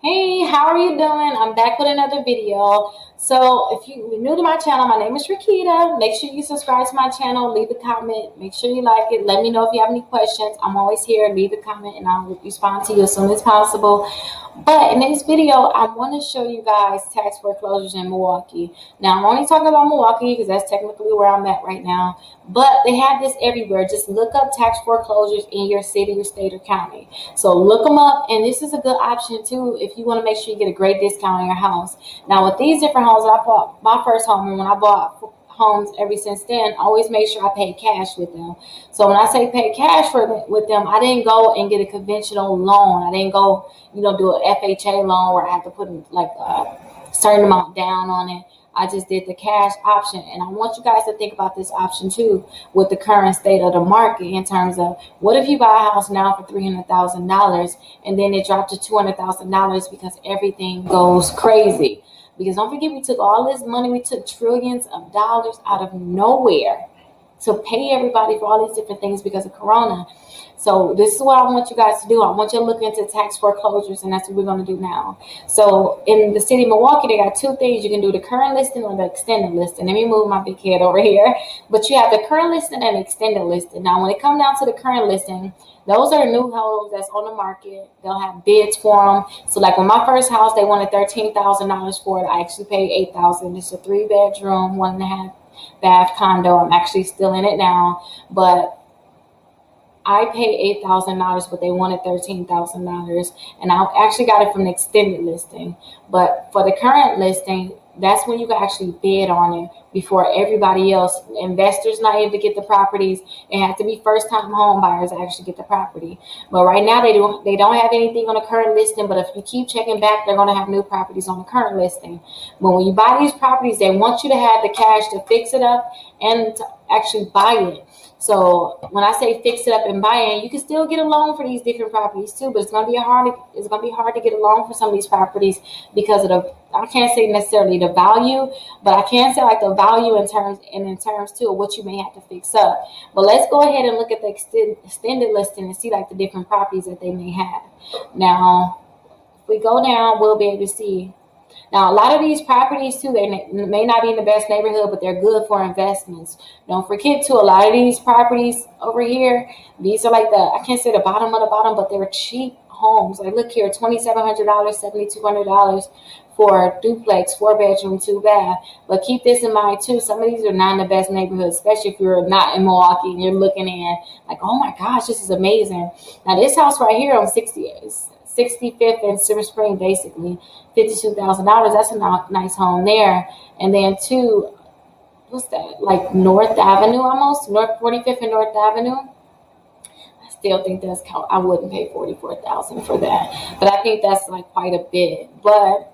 Hey, how are you doing? I'm back with another video. So, if you're new to my channel, my name is Rickita. Make sure you subscribe to my channel, leave a comment, make sure you like it. Let me know if you have any questions. I'm always here. Leave a comment and I'll respond to you as soon as possible. But in this video, I want to show you guys tax foreclosures in Milwaukee. Now, I'm only talking about Milwaukee because that's technically where I'm at right now. But they have this everywhere. Just look up tax foreclosures in your city, or state, or county. So look them up, and this is a good option too if you want to make sure you get a great discount on your house. Now, with these different homes, I bought my first home, and when I bought homes ever since then, I always make sure I pay cash with them. So when I say pay cash with them, I didn't go and get a conventional loan. I didn't go, do an FHA loan where I have to put like a certain amount down on it. I just did the cash option, and I want you guys to think about this option too with the current state of the market in terms of what if you buy a house now for $300,000 and then it dropped to $200,000 because everything goes crazy. Because don't forget, we took all this money, we took trillions of dollars out of nowhere to pay everybody for all these different things because of Corona. So this is what I want you guys to do. I want you to look into tax foreclosures, and that's what we're going to do now. So in the city of Milwaukee, they got two things. You can do the current listing or the extended listing. Let me move my big head over here. But you have the current listing and extended listing. Now, when it comes down to the current listing, those are new homes that's on the market. They'll have bids for them. So like when my first house, they wanted $13,000 for it. I actually paid $8,000. It's a 3-bedroom, 1.5 bath condo. I'm actually still in it now, but I paid $8,000, but they wanted $13,000, and I actually got it from the extended listing. But for the current listing, that's when you can actually bid on it before everybody else. Investors not able to get the properties. It have to be first-time home buyers to actually get the property. But right now they don't have anything on the current listing. But if you keep checking back, they're going to have new properties on the current listing. But when you buy these properties, they want you to have the cash to fix it up and to actually buy it. So when I say fix it up and buy it, you can still get a loan for these different properties too, but it's gonna be hard to get a loan for some of these properties because of I can't say necessarily the value, but I can say like the value in terms too of what you may have to fix up. But let's go ahead and look at the extended listing and see like the different properties that they may have. Now, if we go down, we'll be able to see. Now, a lot of these properties too, they may not be in the best neighborhood, but they're good for investments. Don't forget too, a lot of these properties over here, these are like I can't say the bottom of the bottom, but they're cheap homes. Like look here, $2,700, $7,200 for a duplex, 4-bedroom, 2-bath. But keep this in mind too, some of these are not in the best neighborhoods, especially if you're not in Milwaukee and you're looking in like, oh my gosh, this is amazing. Now this house right here on 65th and Silver Spring, basically $52,000. That's a nice home there. And then two, what's that? Like North Avenue, almost North 45th and North Avenue. I still think that's count. I wouldn't pay $44,000 for that, but I think that's like quite a bit. But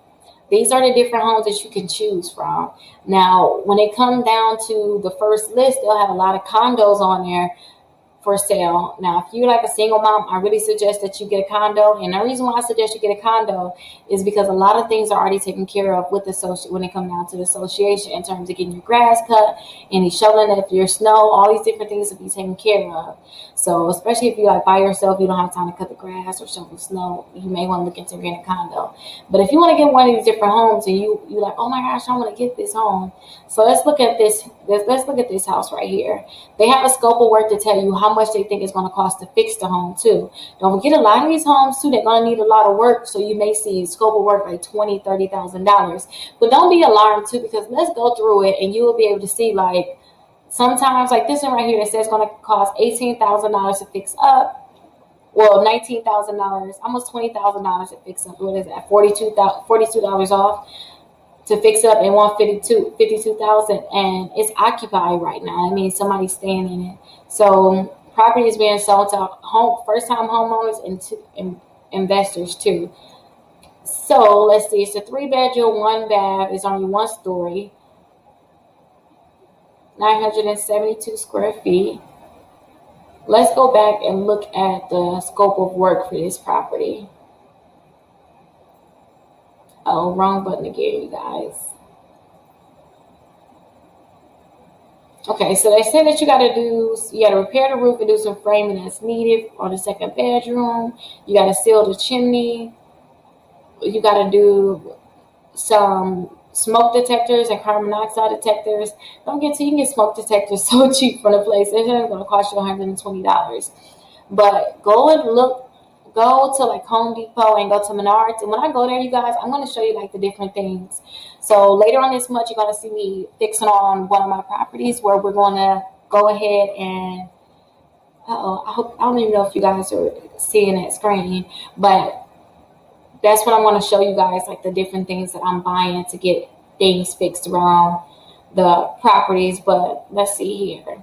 these are the different homes that you can choose from. Now, when it comes down to the first list, they'll have a lot of condos on there for sale. Now, if you're like a single mom, I really suggest that you get a condo. And the reason why I suggest you get a condo is because a lot of things are already taken care of with when it comes down to the association in terms of getting your grass cut, any shoveling if your snow, all these different things will be taken care of. So especially if you like by yourself, you don't have time to cut the grass or shovel snow, you may want to look into getting a condo. But if you want to get one of these different homes and you like, oh my gosh, I want to get this home. So let's look at this. Let's look at this house right here. They have a scope of work to tell you how much they think it's going to cost to fix the home too. Don't forget, a lot of these homes too, they're going to need a lot of work. So you may see scope of work like $20,000, $30,000. But don't be alarmed too, because let's go through it and you will be able to see like sometimes like this one right here that says it's going to cost $18,000 to fix up. Well, $19,000, almost $20,000 to fix up. What is that? $42 off to fix up, and $52,000, and it's occupied right now. I mean, somebody's staying in it. So property is being sold to first-time homeowners and investors too. So let's see. It's a 3-bedroom, 1-bath. It's only 1 story. 972 square feet. Let's go back and look at the scope of work for this property. Oh, wrong button again, you guys. Okay, so they said that you got to repair the roof and do some framing that's needed on the 2nd bedroom. You got to seal the chimney. You got to do some smoke detectors and carbon monoxide detectors. Don't get to, you can get smoke detectors so cheap from the place. It's only going to cost you $120. But go and look, go to like Home Depot and go to Menards. And when I go there, you guys, I'm going to show you like the different things. So later on this month, you're going to see me fixing on one of my properties where we're going to go ahead and, I don't even know if you guys are seeing that screen, but that's what I'm going to show you guys, like the different things that I'm buying to get things fixed around the properties. But let's see here.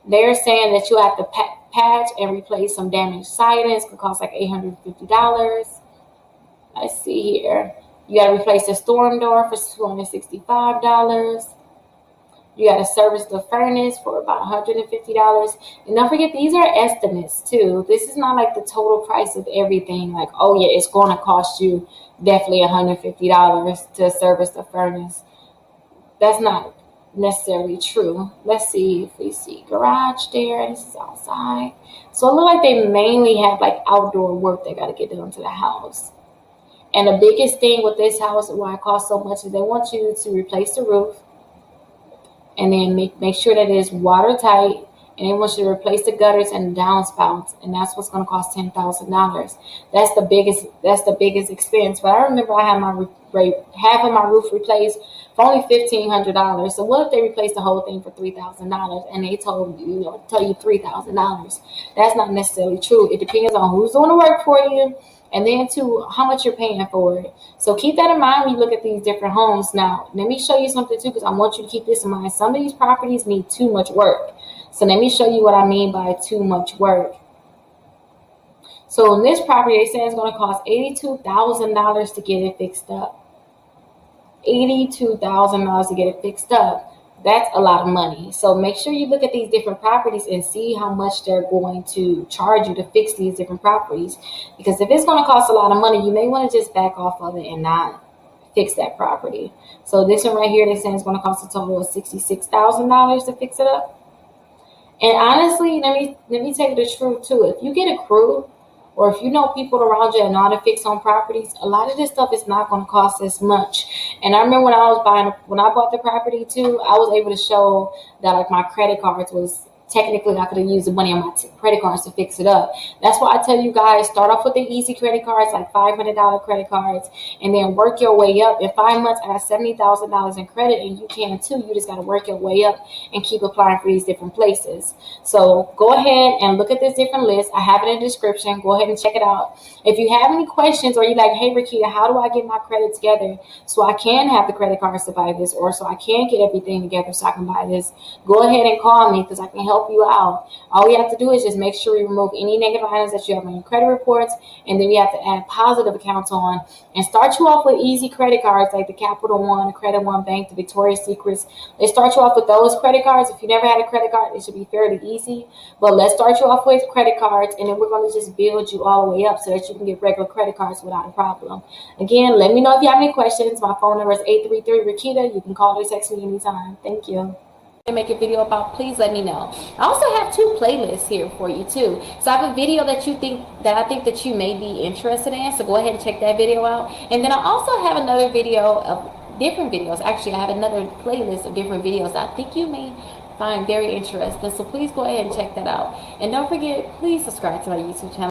They're saying that you have to patch and replace some damaged sidings. It could cost like $850. Let's see here. You got to replace the storm door for $265. You got to service the furnace for about $150. And don't forget, these are estimates too. This is not like the total price of everything. Like, oh yeah, it's going to cost you definitely $150 to service the furnace. That's not necessarily true. Let's see if we see garage there. This is outside. So it looks like they mainly have like outdoor work they got to get done to the house. And the biggest thing with this house, why it costs so much, is they want you to replace the roof, and then make sure that it is watertight, and they want you to replace the gutters and the downspouts, and that's what's going to cost $10,000. That's the biggest expense. But I remember I had half of my roof replaced for only $1,500. So what if they replaced the whole thing for $3,000 and they tell you $3,000? That's not necessarily true. It depends on who's doing the work for you, and then too, how much you're paying for it. So keep that in mind when you look at these different homes. Now, let me show you something too, because I want you to keep this in mind. Some of these properties need too much work. So let me show you what I mean by too much work. So in this property, they say it's going to cost $82,000 to get it fixed up. $82,000 to get it fixed up. That's a lot of money. So make sure you look at these different properties and see how much they're going to charge you to fix these different properties. Because if it's going to cost a lot of money, you may want to just back off of it and not fix that property. So this one right here, they're saying it's going to cost a total of $66,000 to fix it up. And honestly, let me tell you the truth too. If you get a crew, or if you know people around you and know how to fix on properties, a lot of this stuff is not going to cost as much. And I remember when I bought the property too, I was able to show that like my credit cards was technically, I could have used the money on my credit cards to fix it up. That's why I tell you guys, start off with the easy credit cards, like $500 credit cards, and then work your way up. In 5 months, I got $70,000 in credit, and you can too. You just got to work your way up and keep applying for these different places. So go ahead and look at this different list. I have it in the description. Go ahead and check it out. If you have any questions, or you're like, hey, Rickita, how do I get my credit together so I can have the credit cards to buy this, or so I can get everything together so I can buy this, go ahead and call me, because I can help you out. All we have to do is just make sure we remove any negative items that you have on your credit reports, and then we have to add positive accounts on and start you off with easy credit cards like the Capital One, the Credit One Bank, the Victoria's Secrets. They start you off with those credit cards. If you never had a credit card, it should be fairly easy. But let's start you off with credit cards, and then we're going to just build you all the way up so that you can get regular credit cards without a problem. Again, let me know if you have any questions. My phone number is 833-RICKITA. You can call or text me anytime. Thank you. Make a video about, please let me know. I also have 2 playlists here for you too. So I have a video that I think that you may be interested in, so go ahead and check that video out. And then I also have another video of different videos. Actually, I have another playlist of different videos that I think you may find very interesting, so please go ahead and check that out. And don't forget, please subscribe to my YouTube channel.